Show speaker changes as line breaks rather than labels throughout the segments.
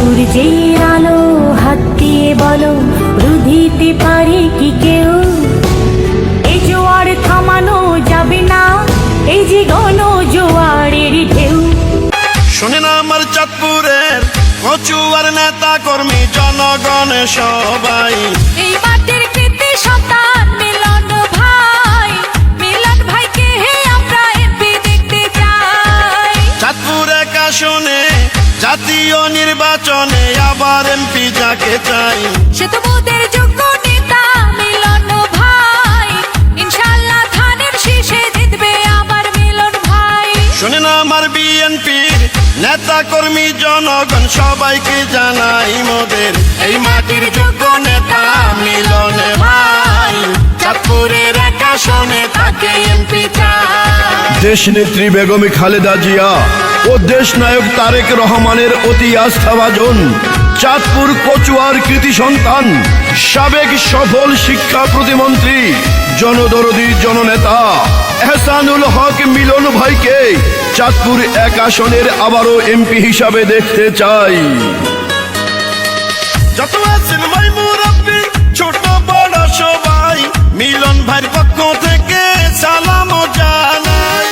সূর্যের আলো হাত দিয়ে বলো, রুধিতে পারে কি কেউ? এই জোয়ার থামানো যাবে না, এই যে গণ জোয়ারের ঢেউ।
শোনেন আমার চাঁদপুরের কচুয়ার নেতা কর্মী জনগণ সবাই,
এই মাটির কৃতি সন্তান মিলন ভাইকে আমরা এমপি দেখতে চাই।
চাঁদপুর এক আসনে জাতীয় নির্বাচনে আবার এমপি যাকে চাই,
সে তো মোদের যোগ্য নেতা মিলন ভাই, ইনশাআল্লাহ ধানের শীষে জিতবে আমার মিলন ভাই।
শোনেন আমার বিএনপির নেতা কর্মী জনগণ সবাইকে জানাই মোদের এই মাটির যোগ্য নেতা মিলন ভাই, চাঁদপুরের এক আসনে তাকে এমপি চাই।
দেশ নেত্রী বেগম খালেদা জিয়া ও দেশ নায়ক তারেক রহমানের অতি আস্থাভাজন চাঁদপুর কচুয়ার কৃতি সন্তান, সাবেক সফল শিক্ষা প্রতিমন্ত্রী, জনদরদী জননেতা এহসানুল হক মিলন ভাইকে চাঁদপুর এক আসনের আবারও এমপি হিসাবে দেখতে চাই।
যত আছেন ভাই মুরব্বি ছোট বড় সবাই, মিলন ভাইয়ের পক্ষ থেকে সালাম জানাই।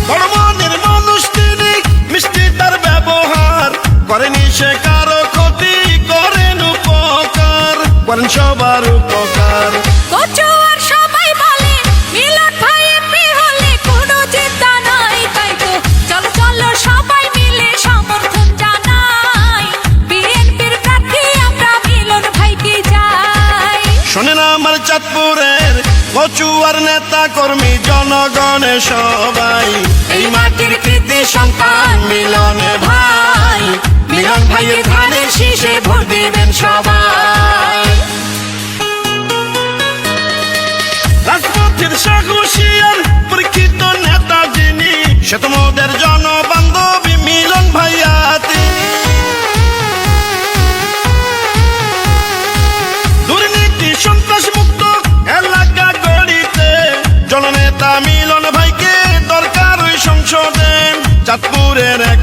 বড় মনের মানুষ তিনি, মিষ্টি তার ব্যবহার, করেনি সে কারো ক্ষতি, করেন উপকার, করেন সবার উপকার।
কচুয়ার সবাই বলে মিলন ভাই এমপি হলে কোনো চিন্তা নাই, তাই তো চলো চলো সবাই মিলে সমর্থন জানাই, বিএনপির প্রার্থী আমরা মিলন ভাইকে চাই।
শোনেন আমার চাঁদপুরের কচুয়ার নেতা কর্মী জনগণ সবাই, এই মাটির কৃতি সন্তান মিলন ভাই, মিলন ভাইয়ের ধানের শীষে ভোট দিবেন সবাই। রাজপথের সাহসিয়ার পরীক্ষিত নেতা যিনি, সে তো মোদের জনবান্ধবী মিলন ভাইয়া তিনি। দুর্নীতি সন্ত্রাস মুক্ত এলাকা গড়িতে জননেতা মিলন ভাইকে দরকার ওই সংসদে, চাঁদপুরের এক